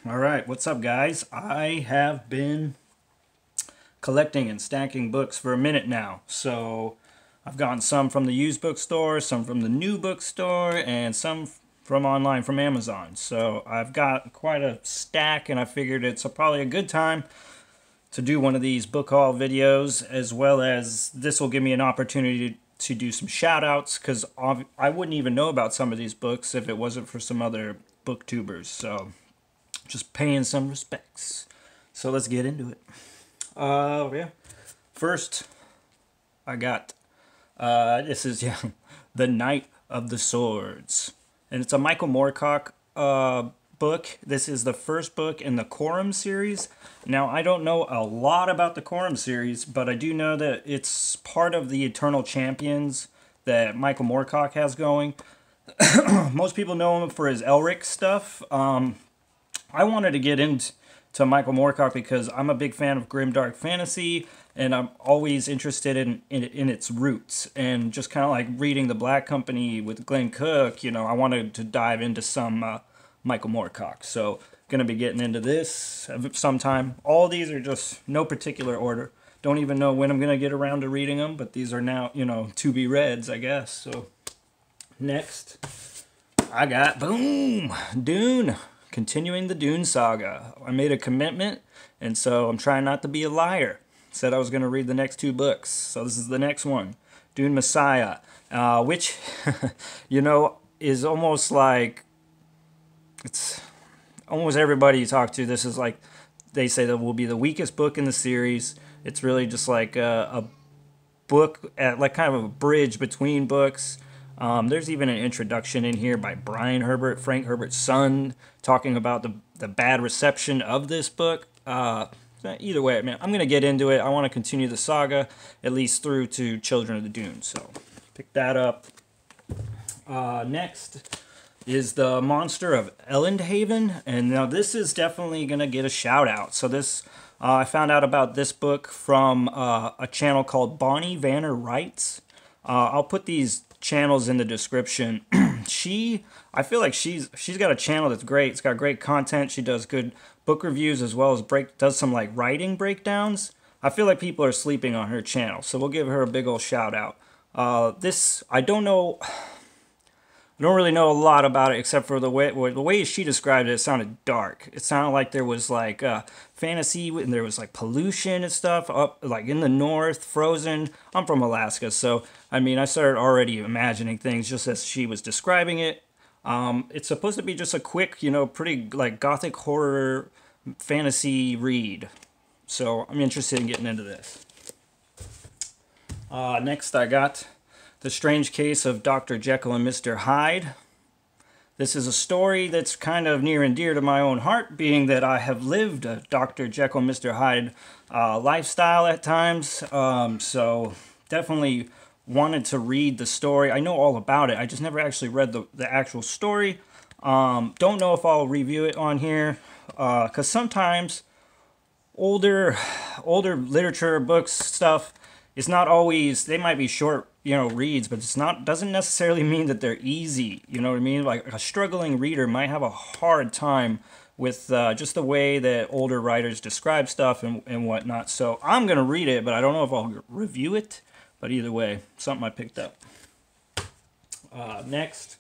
All right, what's up, guys? I have been collecting and stacking books for a minute now. So I've gotten some from the used bookstore, some from the new bookstore, and some from online from Amazon. So I've got quite a stack, and I figured it's probably a good time to do one of these book haul videos, as well as this will give me an opportunity to do some shout outs, because I wouldn't even know about some of these books if it wasn't for some other booktubers. So just paying some respects. So let's get into it. Yeah. First, I got this is The Knight of the Swords, and it's a Michael Moorcock book. This is the first book in the Quorum series. Now, I don't know a lot about the Quorum series, but I do know that it's part of the Eternal Champions that Michael Moorcock has going. Most people know him for his Elric stuff. I wanted to get into Michael Moorcock because I'm a big fan of grimdark fantasy, and I'm always interested in its roots. And just kind of like reading The Black Company with Glenn Cook, I wanted to dive into some Michael Moorcock. So gonna be getting into this sometime. All these are just no particular order. Don't even know when I'm gonna get around to reading them, but these are now, to be reads, I guess. So next, I got, boom, Dune. Continuing the Dune saga. I made a commitment, and so I'm trying not to be a liar. Said I was going to read the next two books, so this is the next one, Dune Messiah, which, is almost like, it's almost everybody you talk to, this is like, they say that will be the weakest book in the series. It's really just like a book, like kind of a bridge between books. There's even an introduction in here by Brian Herbert, Frank Herbert's son, talking about the bad reception of this book. Either way, man, I'm going to get into it. I want to continue the saga, at least through to Children of the Dune. So, pick that up. Next is The Monster of Elland, and now this is definitely going to get a shout out. So this, I found out about this book from a channel called Bonnie Vanner Writes. I'll put these channels in the description. I feel like she's got a channel that's great. It's got great content. She does good book reviews as well as does some like writing breakdowns. I feel like people are sleeping on her channel, so we'll give her a big old shout out. I don't really know a lot about it except for the way she described it. It sounded dark. It sounded like there was like fantasy, and there was like pollution and stuff up like in the north, frozen. I'm from Alaska, so I mean I started already imagining things just as she was describing it. It's supposed to be just a quick, pretty like gothic horror fantasy read. So I'm interested in getting into this. Next I got The Strange Case of Dr. Jekyll and Mr. Hyde. This is a story that's kind of near and dear to my own heart, being that I have lived a Dr. Jekyll and Mr. Hyde lifestyle at times. So definitely wanted to read the story. I know all about it. I just never actually read the actual story. Don't know if I'll review it on here, because sometimes older literature, books, stuff, it's not always, they might be short, reads, but doesn't necessarily mean that they're easy. You know what I mean? Like a struggling reader might have a hard time with just the way that older writers describe stuff and whatnot. So I'm going to read it, but I don't know if I'll review it. But either way, something I picked up. Next,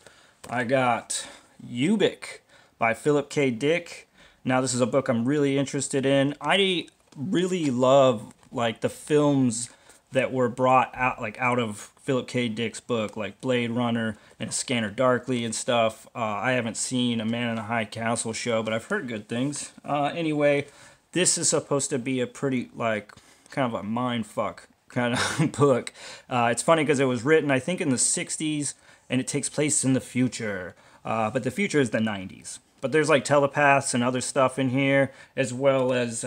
I got Ubik by Philip K. Dick. Now, this is a book I'm really interested in. I really love like the films that were brought out of Philip K. Dick's book, like Blade Runner and Scanner Darkly and stuff. I haven't seen A Man in the High Castle show, but I've heard good things. Anyway, this is supposed to be a pretty like kind of a mind fuck kind of book. It's funny because it was written, I think, in the 60s, and it takes place in the future. But the future is the 90s. But there's like telepaths and other stuff in here, as well as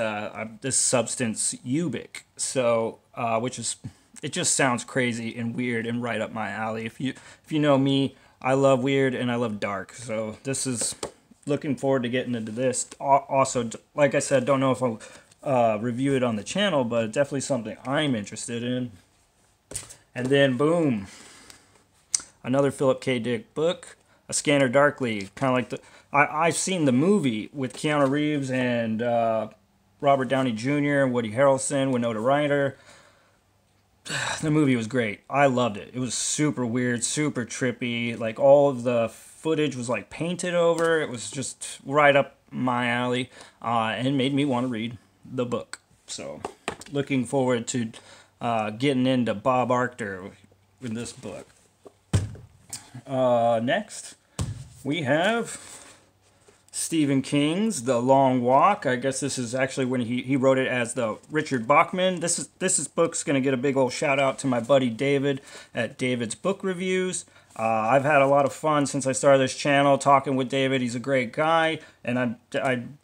this substance, Ubik. So, it just sounds crazy and weird and right up my alley. If you know me, I love weird and I love dark. So this is, looking forward to getting into this. Also, like I said, don't know if I'll review it on the channel, but definitely something I'm interested in. And then, boom, another Philip K. Dick book, A Scanner Darkly, kind of like I've seen the movie with Keanu Reeves and Robert Downey Jr., Woody Harrelson, Winona Ryder. The movie was great. I loved it. It was super weird, super trippy. Like all of the footage was like painted over. It was just right up my alley, and made me want to read the book. So, looking forward to getting into Bob Arctor in this book. Next, we have Stephen King's The Long Walk. I guess this is actually when he wrote it as the Richard Bachman. This book's going to get a big old shout out to my buddy David at David's Book Reviews. I've had a lot of fun since I started this channel talking with David. He's a great guy, and I'm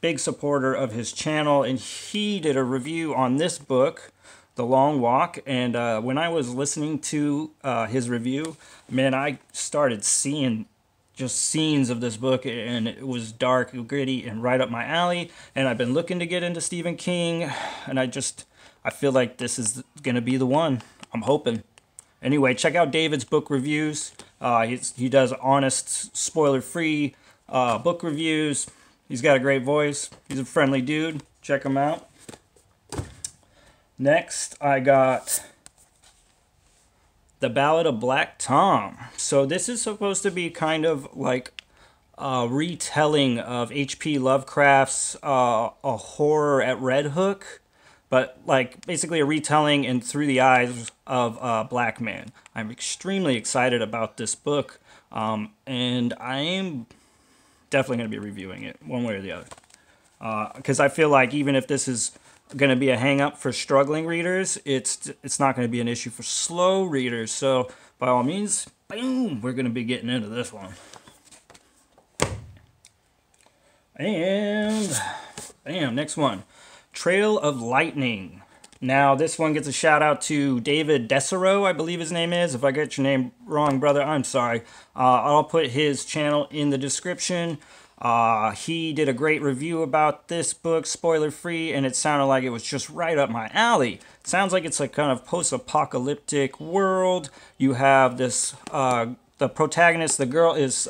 big supporter of his channel, and he did a review on this book, The Long Walk, and when I was listening to his review, man, I started seeing just scenes of this book, and it was dark, gritty, and right up my alley. And I've been looking to get into Stephen King, and I feel like this is gonna be the one. I'm hoping. Anyway, check out David's book reviews. He does honest, spoiler-free book reviews. He's got a great voice. He's a friendly dude. Check him out. Next, I got The Ballad of Black Tom. So this is supposed to be kind of like a retelling of H.P. Lovecraft's A Horror at Red Hook, but like basically a retelling and through the eyes of a black man. I'm extremely excited about this book, and I am definitely going to be reviewing it one way or the other. Because I feel like even if this is going to be a hang-up for struggling readers, it's not going to be an issue for slow readers. So by all means, boom, we're going to be getting into this one. And bam, next one, Trail of Lightning. Now this one gets a shout out to David Decero, I believe his name is. If I get your name wrong, brother, I'm sorry. I'll put his channel in the description. He did a great review about this book, spoiler free, and it sounded like it was just right up my alley. It sounds like it's a kind of post-apocalyptic world. You have this, the protagonist, the girl is,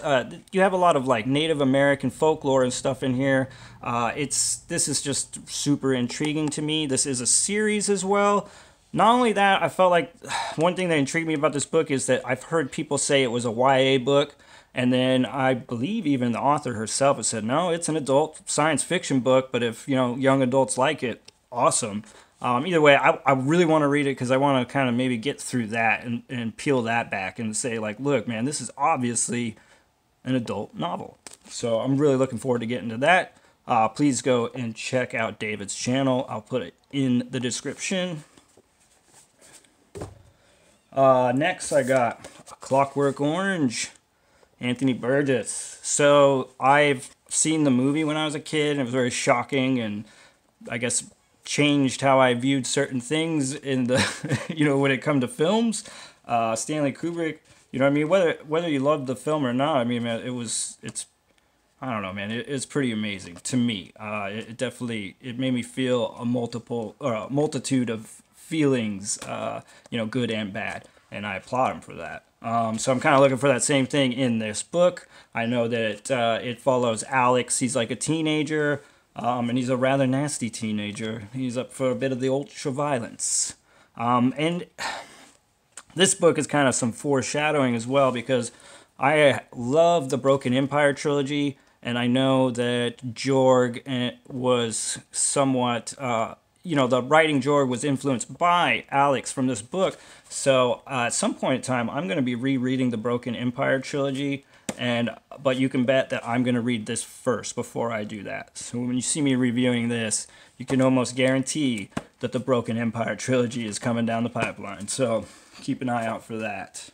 you have a lot of like Native American folklore and stuff in here. This is just super intriguing to me. This is a series as well. Not only that, I felt like one thing that intrigued me about this book is that I've heard people say it was a YA book. And then I believe even the author herself has said, no, it's an adult science fiction book, but if, you know, young adults like it, awesome. Either way, I really want to read it because I want to kind of maybe get through that and peel that back and say, like, look, man, this is obviously an adult novel. So I'm really looking forward to getting to that. Please go and check out David's channel. I'll put it in the description. Next, I got Clockwork Orange. Anthony Burgess. So I've seen the movie when I was a kid, and it was very shocking, and I guess changed how I viewed certain things in the, you know, when it come to films. Stanley Kubrick, you know what I mean? Whether you loved the film or not, I mean, man, I don't know, man, it's pretty amazing to me. It definitely, it made me feel a multitude of feelings, you know, good and bad, and I applaud him for that. So I'm kind of looking for that same thing in this book. I know that it follows Alex. He's like a teenager, and he's a rather nasty teenager. He's up for a bit of the ultra violence. And this book is kind of some foreshadowing as well, because I love the Broken Empire trilogy, and I know that Jorg was somewhat... you know, the writing Jorg was influenced by Alex from this book. So at some point in time, I'm going to be rereading the Broken Empire trilogy. But you can bet that I'm going to read this first before I do that. So when you see me reviewing this, you can almost guarantee that the Broken Empire trilogy is coming down the pipeline. So keep an eye out for that.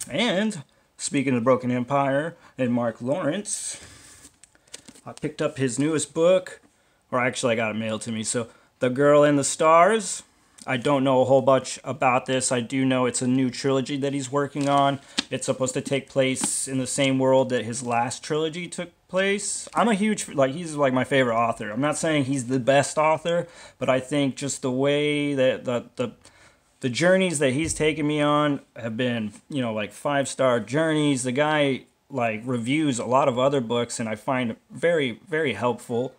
And speaking of Broken Empire and Mark Lawrence, I picked up his newest book. Or actually, I got it mailed to me. So, The Girl in the Stars. I don't know a whole bunch about this. I do know it's a new trilogy that he's working on. It's supposed to take place in the same world that his last trilogy took place. I'm a huge, like, he's like my favorite author. I'm not saying he's the best author, but I think just the way that the journeys that he's taken me on have been, you know, like 5-star journeys. The guy like reviews a lot of other books, and I find it very, very helpful.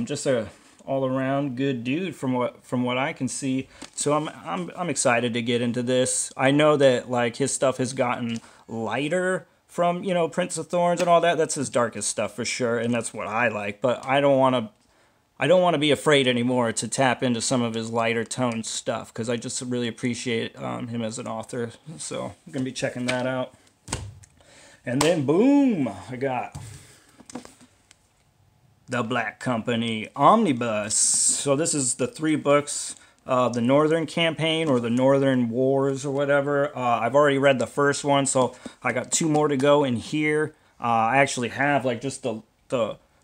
Just a all around good dude from what I can see. So I'm excited to get into this. I know that like his stuff has gotten lighter from, you know, Prince of Thorns and all that. That's his darkest stuff for sure, and that's what I like. But I don't want to be afraid anymore to tap into some of his lighter toned stuff, because I just really appreciate him as an author. So I'm gonna be checking that out. And then boom, I got The Black Company Omnibus. So this is the 3 books, the Northern Campaign or the Northern Wars or whatever. I've already read the first one, so I got 2 more to go in here. I actually have like just the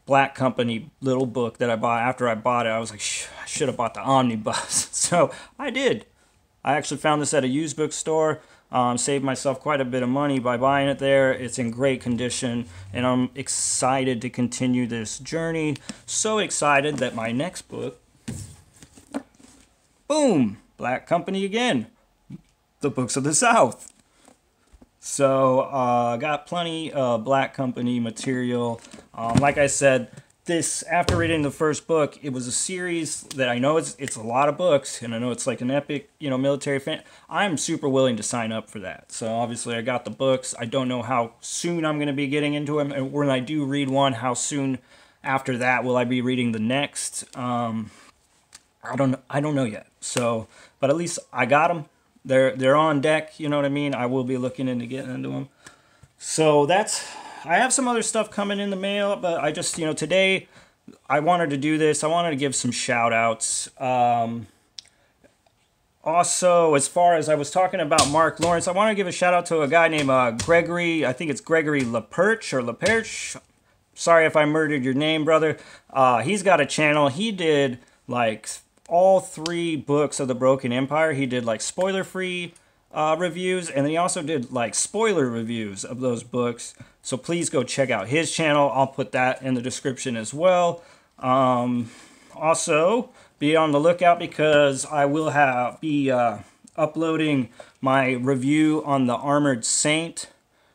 Black Company little book that I bought. After I bought it, I was like, I should have bought the Omnibus. So I did. I actually found this at a used bookstore. Saved myself quite a bit of money by buying it there. It's in great condition, and I'm excited to continue this journey. So excited that my next book, boom, Black Company again, The Books of the South. So I got plenty of Black Company material. Like I said, this, after reading the first book, it was a series that I know it's a lot of books, and I know it's like an epic, you know, military fan. I'm super willing to sign up for that. So obviously I got the books. I don't know how soon I'm going to be getting into them, and when I do read one, how soon after that will I be reading the next? I don't know yet. So, but at least I got them. They're on deck. You know what I mean? I will be looking into getting into them. So that's. I have some other stuff coming in the mail, but I just, you know, today I wanted to do this. I wanted to give some shout outs. Also, as far as I was talking about Mark Lawrence, I want to give a shout out to a guy named Gregory. I think it's Gregory LaPerche or LaPerche. Sorry if I murdered your name, brother. He's got a channel. He did like all 3 books of the Broken Empire. He did like spoiler-free reviews, and then he also did like spoiler reviews of those books. So please go check out his channel. I'll put that in the description as well. Also, be on the lookout, because I will be uploading my review on The Armored Saint.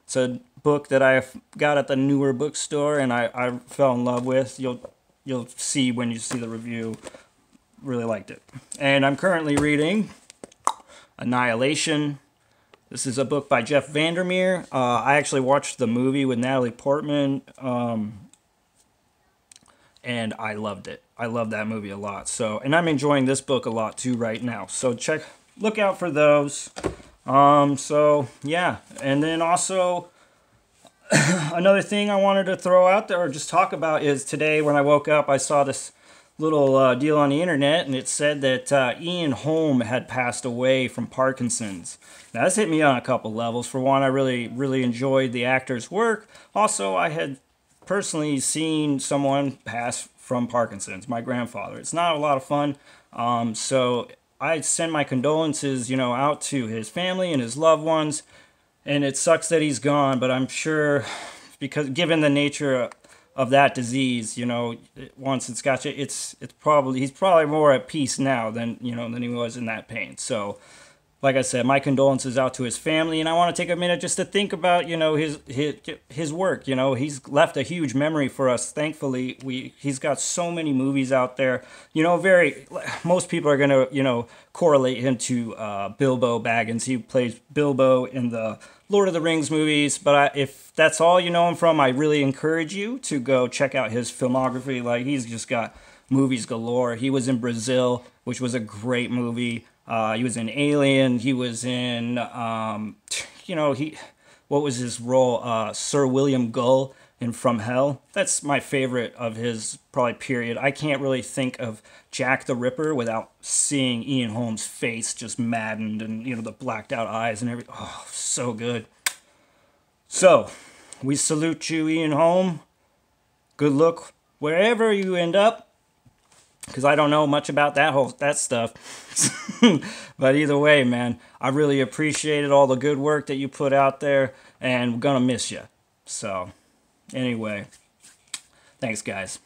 It's a book that I got at the newer bookstore, and I fell in love with. You'll see when you see the review. Really liked it. And I'm currently reading Annihilation. This is a book by Jeff Vandermeer. I actually watched the movie with Natalie Portman, and I loved it. I love that movie a lot. So, and I'm enjoying this book a lot too right now. So look out for those. So yeah, and then also another thing I wanted to throw out there or just talk about is today when I woke up, I saw this little deal on the internet, and it said that Ian Holm had passed away from Parkinson's. Now, this hit me on a couple levels. For one, I really enjoyed the actor's work. Also, I had personally seen someone pass from Parkinson's, my grandfather. It's not a lot of fun. So I send my condolences, you know, out to his family and his loved ones. And it sucks that he's gone, but I'm sure, because given the nature of that disease, you know, once it's got you, he's probably more at peace now than he was in that pain. So, like I said, my condolences out to his family, and I want to take a minute just to think about, you know, his work. You know, he's left a huge memory for us. Thankfully, he's got so many movies out there. You know, most people are gonna, you know, correlate him to Bilbo Baggins. He plays Bilbo in the Lord of the Rings movies. But if that's all you know him from, I really encourage you to go check out his filmography. Like, he's just got movies galore. He was in Brazil, which was a great movie. He was in Alien. He was in, what was his role? Sir William Gull in From Hell. That's my favorite of his, probably, period. I can't really think of Jack the Ripper without seeing Ian Holm's face just maddened and, you know, the blacked out eyes and everything. Oh, so good. So, we salute you, Ian Holm. Good luck wherever you end up, because I don't know much about that stuff. But either way, man, I really appreciated all the good work that you put out there, and we're gonna miss you. So, anyway, thanks, guys.